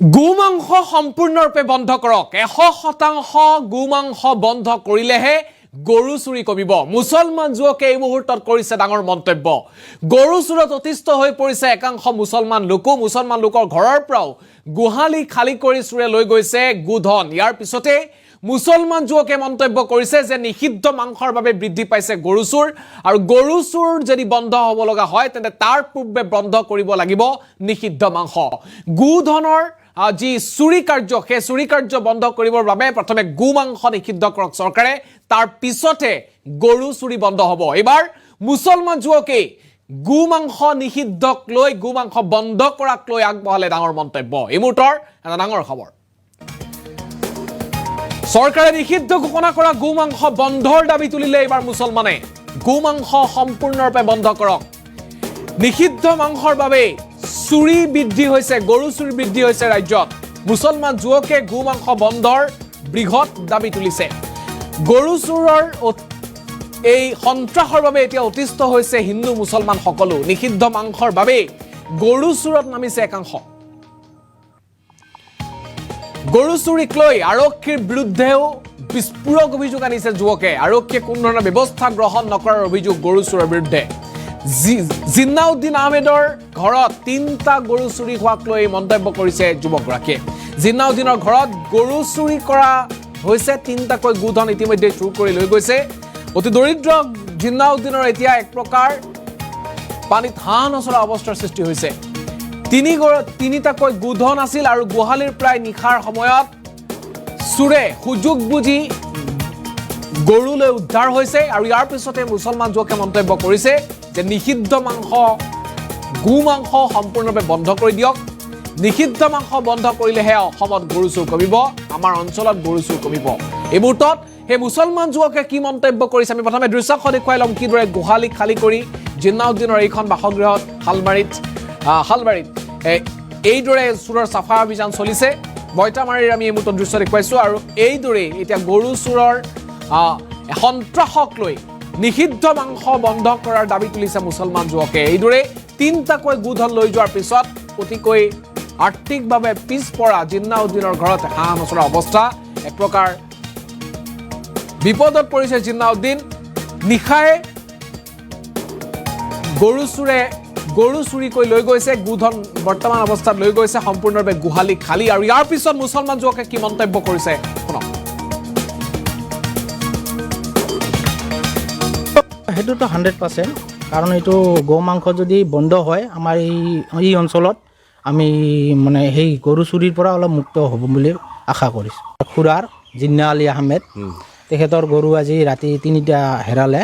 গোমাংস সম্পূৰ্ণৰূপে বন্ধ কৰক 100% গোমাংস বন্ধ কৰিলেহে গৰু চুৰি কমিব মুছলমান যুৱকে এই মুহূৰ্তত কৰিছে ডাঙৰ মন্তব্য গৰু চুৰত অতিষ্ঠ হৈ পৰিছে একাংশ মুছলমান লোকৰ ঘৰৰ পৰাও গুহালি খালি কৰি চুৰে লৈ গৈছে গুধন ইয়াৰ পিছতে মুছলমান যুৱকে মন্তব্য কৰিছে যে নিষিদ্ধ মাংসৰ বাবে বৃদ্ধি পাইছে গৰু চুৰ আৰু গৰু চুৰ যদি বন্ধ হ'ব লগা হয় তেন্তে তাৰ পূৰ্বে বন্ধ কৰিব লাগিব নিষিদ্ধ মাংস গুধনৰ আজি চুৰি কাৰ্য হে চুৰি কাৰ্য বন্ধ কৰিবৰ বাবে প্ৰথমে গোমাংস নিষিদ্ধ কৰক চৰকাৰে তাৰ পিছতে গৰু চুৰি বন্ধ হ'ব এবাৰ মুছলমান যুৱকে গোমাংস নিষিদ্ধক লৈ গোমাংস বন্ধ কৰাক লৈ আগবঢ়ালে ডাঙৰ মন্তব্য এই মুহূৰ্তৰ এটা ডাঙৰ খবৰ চৰকাৰে নিষিদ্ধ ঘোষণা কৰা গোমাংস বন্ধৰ দাবী তুলিলে এবাৰ মুছলমানে গোমাংস সম্পূৰ্ণৰূপে বন্ধ কৰক নিষিদ্ধ মাংসৰ বাবে চুৰি বৃদ্ধি হৈছে গৰু চুৰি বৃদ্ধি হৈছে ৰাজ্যত মুছলমান যুৱকে গোমাংস বন্ধৰ বৃহৎ দাবী তুলিছে গৰু চুৰৰ এই সন্ত্ৰাসৰ বাবে এতিয়া অতিষ্ঠ হৈছে হিন্দু মুছলমান সকলো নিষিদ্ধ মাংসৰ বাবে গৰু চুৰত নামিছে একাংশ গৰু চুৰিক লৈ আৰক্ষীৰ বিৰুদ্ধেও বিস্ফোৰক অভিযোগ আনিছে যুৱকে আৰক্ষীয়ে কোনো ধৰণৰ ব্যৱস্থা গ্ৰহণ নকৰাৰ অভিযোগ গৰু চুৰৰ বিৰুদ্ধে জিন্নাউদ্দিন আহমেদৰ ঘৰত ৩টা গৰু চুৰি হোৱাক লৈ মন্তব্য কৰিছে যুৱকগৰাকীয়ে জিন্নাউদ্দিনৰ ঘৰত গৰু চুৰি কৰা হৈছে ৩টাকৈ গোধন ইতিমধ্যে চুৰ কৰি লৈ গৈছে অতি দৰিদ্ৰ জিন্নাউদ্দিনৰ এতিয়া এক প্ৰকাৰ পানীত হাঁহ নচৰা অৱস্থাৰ সৃষ্টি হৈছে তিনিটাকৈ গোধন আছিল আৰু গোহালিৰ প্ৰায় নিশাৰ সময়ত চুৰে সুযোগ বুজি গৰুলৈ উদ্ধাৰ হৈছে আৰু ইয়াৰ পিছতে মুছলমান যুৱকে মন্তব্য কৰিছে যে নিষিদ্ধ মাংস গোমাংস সম্পূৰ্ণৰূপে বন্ধ কৰি দিয়ক নিষিদ্ধ মাংস বন্ধ কৰিলেহে অসমত গৰু চুৰ কমিব আমাৰ অঞ্চলত গৰু চুৰ কমিব এই মুহূৰ্তত হে মুছলমান যুৱকে কি মন্তব্য কৰিছে আমি প্ৰথমে দৃশ্যখন দেখুৱাই ল'ম কিদৰে গোহালি খালি কৰি জিন্নাউদ্দিনৰ এইখন বাসগৃহত হালবাৰীত এইদৰে চুৰৰ চাফা অভিযান চলিছে বইটামাৰীৰ আমি এই মুহূৰ্তত দৃশ্য দেখুৱাইছোঁ আৰু এইদৰে এতিয়া গৰু চুৰৰ সন্ত্ৰাসক লৈ নিষিদ্ধ মাংস বন্ধ কৰাৰ দাবী তুলিছে মুছলমান যুৱকে এইদৰে ৩টাকৈ গোধন লৈ যোৱাৰ পিছত অতিকৈ আৰ্থিকভাৱে পিছপৰা জিন্নাউদ্দিনৰ ঘৰত হাঁহ নচৰা অৱস্থা এক প্ৰকাৰ বিপদত পৰিছে জিন্নাউদ্দিন নিশায়ে গৰু চুৰি কৰি লৈ গৈছে গোধন বৰ্তমান অৱস্থাত লৈ গৈছে সম্পূৰ্ণৰূপে গোহালি খালী আৰু ইয়াৰ পিছত মুছলমান যুৱকে কি মন্তব্য কৰিছে শুনক সেইটোতো 100% কাৰণ এইটো গোমাংস যদি বন্ধ হয় আমাৰ এই অঞ্চলত আমি মানে সেই গৰু চুৰিৰ পৰা অলপ মুক্ত হ'ব বুলি আশা কৰিছোঁ খুৰাৰ জিন্না আলী আহমেদ তেখেতৰ গৰু আজি ৰাতি 3টা হেৰালে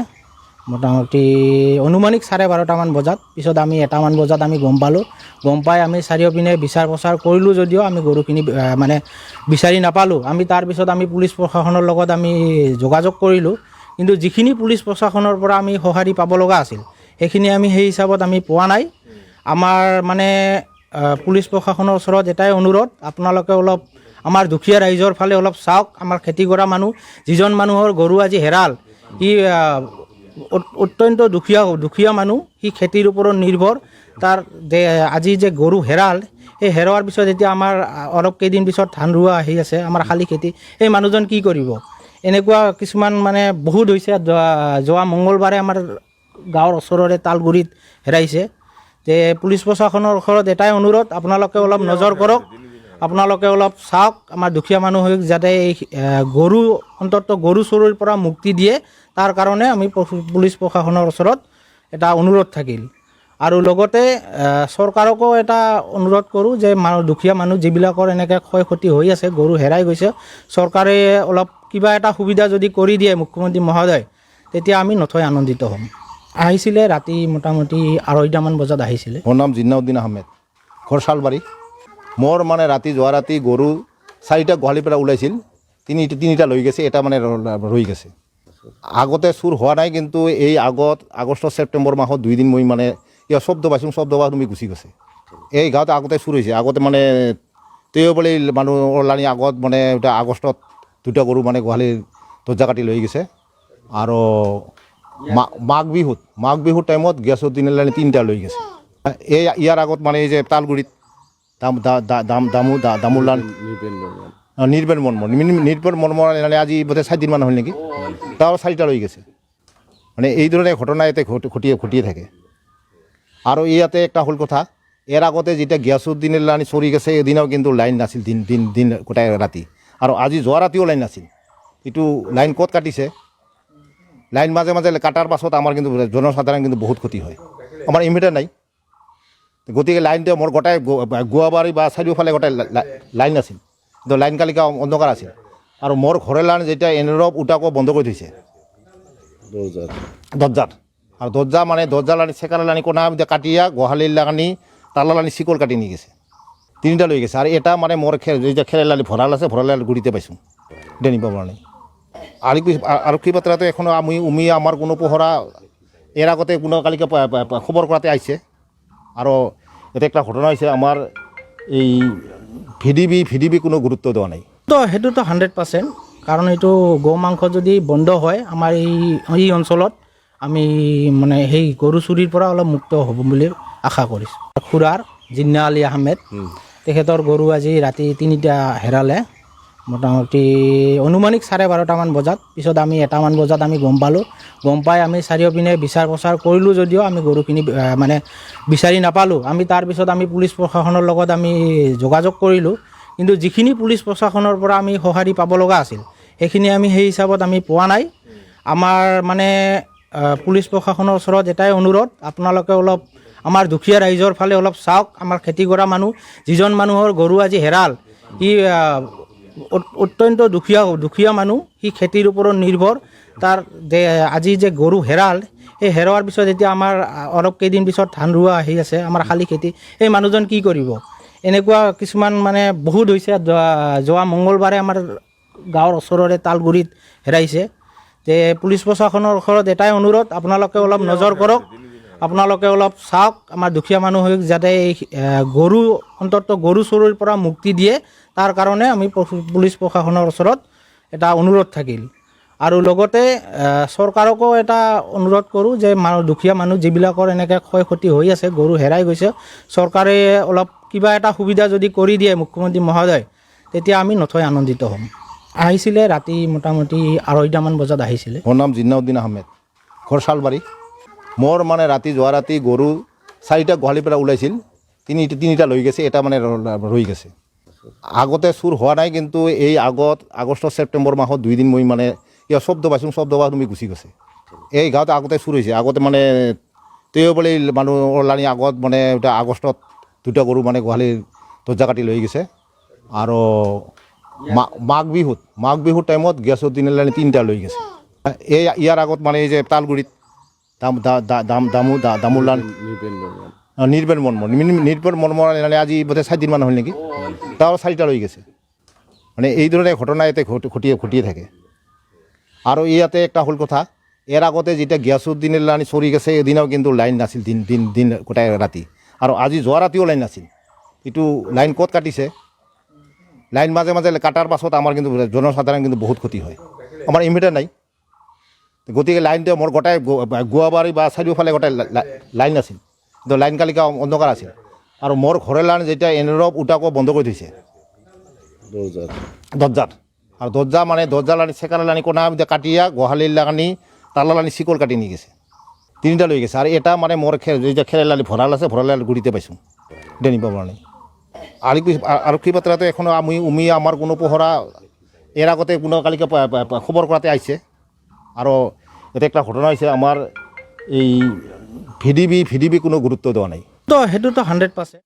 মোটামুটি অনুমানিক 12:30মান বজাত পিছত আমি 1টামান বজাত আমি গম পাই আমি চাৰিওপিনে বিচাৰ প্ৰচাৰ কৰিলোঁ যদিও আমি গৰুখিনি মানে বিচাৰি নাপালোঁ আমি তাৰপিছত আমি পুলিচ প্ৰশাসনৰ লগত আমি যোগাযোগ কৰিলোঁ কিন্তু যিখিনি পুলিচ প্ৰশাসনৰ পৰা আমি সঁহাৰি পাব লগা আছিল সেইখিনি আমি সেই হিচাপত আমি পোৱা নাই আমাৰ মানে পুলিচ প্ৰশাসনৰ ওচৰত এটাই অনুৰোধ আপোনালোকে অলপ আমাৰ দুখীয়া ৰাইজৰ ফালে অলপ চাওক আমাৰ খেতি কৰা মানুহ যিজন মানুহৰ গৰু আজি হেৰাল সি অত্যন্ত দুখীয়া মানুহ সি খেতিৰ ওপৰত নিৰ্ভৰ তাৰ আজি যে গৰু হেৰাল সেই হেৰোৱাৰ পিছত এতিয়া আমাৰ অলপ কেইদিন পিছত ধান ৰোৱা আহি আছে আমাৰ শালি খেতি সেই মানুহজন কি কৰিব এনেকুৱা কিছুমান মানে বহুত হৈছে যোৱা মঙ্গলবাৰে আমাৰ গাঁৱৰ ওচৰৰে তালগুৰিত হেৰাইছে যে পুলিচ প্ৰশাসনৰ ওচৰত এটাই অনুৰোধ আপোনালোকে অলপ নজৰ কৰক আপোনালোকে অলপ চাওক আমাৰ দুখীয়া মানুহক যাতে এই গৰু চুৰিৰ পৰা মুক্তি দিয়ে তাৰ কাৰণে আমি পুলিচ প্ৰশাসনৰ ওচৰত এটা অনুৰোধ থাকিল আৰু লগতে চৰকাৰকো এটা অনুৰোধ কৰোঁ যে দুখীয়া মানুহ যিবিলাকৰ এনেকৈ ক্ষয় ক্ষতি হৈ আছে গৰু হেৰাই গৈছে চৰকাৰে অলপ কিবা এটা সুবিধা যদি কৰি দিয়ে মুখ্যমন্ত্ৰী মহোদয় তেতিয়া আমি নথৈ আনন্দিত হ'ম আহিছিলে ৰাতি মোটামুটি 2:30মান বজাত আহিছিলে মোৰ নাম জিন্নাউদ্দিন আহমেদ ঘৰ শালবাৰী মোৰ মানে যোৱা ৰাতি গৰু 4টা গোহালিৰ পৰা ওলাইছিল 3টা লৈ গৈছে এটা মানে ৰৈ গৈছে আগতে চুৰ হোৱা নাই কিন্তু এই আগষ্ট ছেপ্টেম্বৰ মাহত 2 দিন মই মানে শব্দ পাইছোঁ তুমি গুচি গৈছে এই গাঁৱতে আগতে চুৰ হৈছে আগতে মানে তেওঁ বোলে মানুহ ওলানি আগত মানে এটা আগষ্টত 2টা গৰু মানে গোহালিৰ দৰ্জা কাটি লৈ গৈছে আৰু মাঘ বিহুৰ টাইমত গেছৰ দিনালানি 3টা লৈ গৈছে এই ইয়াৰ আগত মানে এই যে তালগুৰিত দামোলান নিৰ্বেণ মনমৰ আজি বোধহয় 4 দিনমান হ'ল নেকি, তাও 4টা লৈ গৈছে। মানে এই ধরনের ঘটনা এতে ঘটিয়ে থাকে। আর ইয়াতে একটা হল কথা, এর আগতে যেটা গিয়াসুদ্দিনের লাইন চলি গেছে, এদিনও কিন্তু লাইন নাছিল, দিন গোটাই রাতি। আর আজি যোৱা ৰাতিও লাইন নাছিল। এইটো লাইন ক'ত কাটিছে, লাইন মাজে মাজে কাটাৰ পাছত আমাৰ কিন্তু জনসাধাৰণ কিন্তু বহুত ক্ষতি হয়। আমাৰ ইনভাৰ্টাৰ নাই, গতিকে লাইনটো মোৰ গোটাই গোৱাবাৰী বা চাৰিওফালে গোটাই লাইন আছিল, কিন্তু লাইন কালিকা অন্ধকাৰ আছিল। আৰু মোৰ ঘৰৰ লাইন যেতিয়া এনৰপ উটাকো বন্ধ কৰি থৈছে দরজার। আর দরজা মানে দরজা লানি সেকালা লানি কোনা কাটিয়া গোহালির লাগানি তালা লানি শিকল কাটি নিয়ে গেছে, 3টা লৈ গেছে। আর এটা মানে মোর যে খেলের লালি ভরাল আছে, ভরাল গুড়িতে পাইছোঁ, এটা নিব পৰা নাই। আৰক্ষী পাত্ৰাটো এখনো উমি আমাৰ কোনো পোহৰা এৰ আগতে কোনো কালিকে খবৰ কৰাতে আইছে। আৰু এটা একটা ঘটনা হৈছে, আমাৰ এই ভিডিবি কোনো গুৰুত্ব দেওয়া নাই। তো সেইটোতো 100%, কাৰণ এইটো গো মাংস যদি বন্ধ হয় আমাৰ এই অঞ্চলত আমি মানে সেই গৰু চুৰিৰ পৰা অলপ মুক্ত হ'ব বুলি আশা কৰিছোঁ। খুৰাৰ জিন্না আলী আহমেদ, তেখেতৰ গৰু আজি ৰাতি 3টা হেৰালে, মোটামুটি অনুমানিক 12:30মান বজাত। পিছত আমি 1টামান বজাত আমি গম পাই আমি চাৰিওপিনে বিচাৰ প্ৰচাৰ কৰিলোঁ, যদিও আমি গৰুখিনি মানে বিচাৰি নাপালোঁ। আমি তাৰপিছত আমি পুলিচ প্ৰশাসনৰ লগত আমি যোগাযোগ কৰিলোঁ, কিন্তু যিখিনি পুলিচ প্ৰশাসনৰ পৰা আমি সঁহাৰি পাব লগা আছিল সেইখিনি আমি সেই হিচাপত আমি পোৱা নাই। আমাৰ মানে পুলিচ প্ৰশাসনৰ ওচৰত এটাই অনুৰোধ, আপোনালোকে অলপ আমাৰ দুখীয়া ৰাইজৰ ফালে অলপ চাওক। আমাৰ খেতি কৰা মানুহ, যিজন মানুহৰ গৰু আজি হেৰাল, সি অত্যন্ত দুখীয়া মানুহ, সি খেতিৰ ওপৰত নিৰ্ভৰ। তাৰ আজি যে গৰু হেৰাল, সেই হেৰোৱাৰ পিছত এতিয়া আমাৰ অলপ কেইদিন পিছত ধান ৰোৱা আহি আছে, আমাৰ শালি খেতি, সেই মানুহজন কি কৰিব? এনেকুৱা কিছুমান মানে বহুত হৈছে। যোৱা মঙলবাৰে আমাৰ গাঁৱৰ ওচৰৰে তালগুৰিত হেৰাইছে। যে পুলিচ প্ৰশাসনৰ ওচৰত এটাই অনুৰোধ, আপোনালোকে অলপ নজৰ কৰক, আপোনালোকে অলপ চাওক, আমাৰ দুখীয়া মানুহক যাতে এই গৰু অন্তত গৰু চুৰিৰ পৰা মুক্তি দিয়ে, তাৰ কাৰণে আমি পুলিচ প্ৰশাসনৰ ওচৰত এটা অনুৰোধ থাকিল। আৰু লগতে চৰকাৰকো এটা অনুৰোধ কৰোঁ যে দুখীয়া মানুহ যিবিলাকৰ এনেকৈ ক্ষয় ক্ষতি হৈ আছে, গৰু হেৰাই গৈছে, চৰকাৰে অলপ কিবা এটা সুবিধা যদি কৰি দিয়ে মুখ্যমন্ত্ৰী মহোদয়, তেতিয়া আমি নথৈ আনন্দিত হ'ম। আহিছিলে ৰাতি মোটামুটি 2:30মান বজাত আহিছিলে। মোৰ নাম জিন্নাউদ্দিন আহমেদ, ঘৰ শালবাৰী। মোৰ মানে যোৱা ৰাতি গৰু 4টা গোহালিৰ পৰা ওলাইছিল, 3টা লৈ গৈছে, এটা মানে ৰৈ গৈছে। আগতে চুৰ হোৱা নাই, কিন্তু এই আগষ্ট ছেপ্টেম্বৰ মাহত 2 দিন মই মানে শব্দ পাইছোঁ, শব্দ পাই তুমি গুচি গৈছে। এই গাঁৱত আগতে চুৰ হৈছে, আগতে মানে তেওবলি মানুহৰ লানি আগত মানে এটা আগষ্টত 2টা গৰু মানে গোহালিৰ দৰজা কাটি লৈ গৈছে। আৰু মাঘ বিহুৰ টাইমত গিয়াসুদ্দিনেৰ লাইনে 3টা লৈ গৈছে। এই ইয়াৰ আগত মানে এই যে তালগুৰিত দামোলান নিৰ্বেণ মনমৰ লাইনে আজি বোধহয় 4 দিনমান হ'ল নেকি, তাও 4টা লৈ গৈছে। মানে এই ধরনের ঘটনা এতে ঘটিয়ে থাকে। আর ইয়াতে একটা হল কথা, এর আগতে যেটা গিয়াসুদ্দিনের লাইন চলি গেছে, এদিনও কিন্তু লাইন নাছিল, দিন গোটাই রাতি। আর আজি যোৱা ৰাতিও লাইন নাছিল। এইটো লাইন ক'ত কাটিছে, লাইন মাজে মাজে কাটাৰ পাছত আমাৰ কিন্তু জনসাধাৰণ কিন্তু বহুত ক্ষতি হয়। আমাৰ ইনভাৰ্টাৰ নাই, গতিকে লাইনটো মোৰ গোটাই গোৱাবাৰী বা চাৰিওফালে গোটাই লাইন নাছিল, কিন্তু লাইন কালিকা অন্ধকাৰ আছিল। আৰু মোৰ ঘৰৰ লাইন যেতিয়া এনৰপ উটাকো বন্ধ কৰি থৈছে দরজার। আর দরজা মানে দরজা লানি সেকালা লানি কোনা কাটিয়া গোহালির লাগানি তালা লানি শিকল কাটি নিয়ে গেছে, 3টা লৈ গেছে। আর এটা মানে মোর যে খেলের লালি ভরাল আছে, ভরাল গুড়িতে পাইছোঁ, এটা নিব পৰা নাই। আৰক্ষী পাত্ৰাটো এখনো উমি আমাৰ কোনো পোহৰা এৰ আগতে কোনো কালিকে খবৰ কৰাতে আইছে। আৰু এটা একটা ঘটনা হৈছে, আমাৰ এই ভিডিবি কোনো গুৰুত্ব দেওয়া নাই। তো সেইটোতো 100%।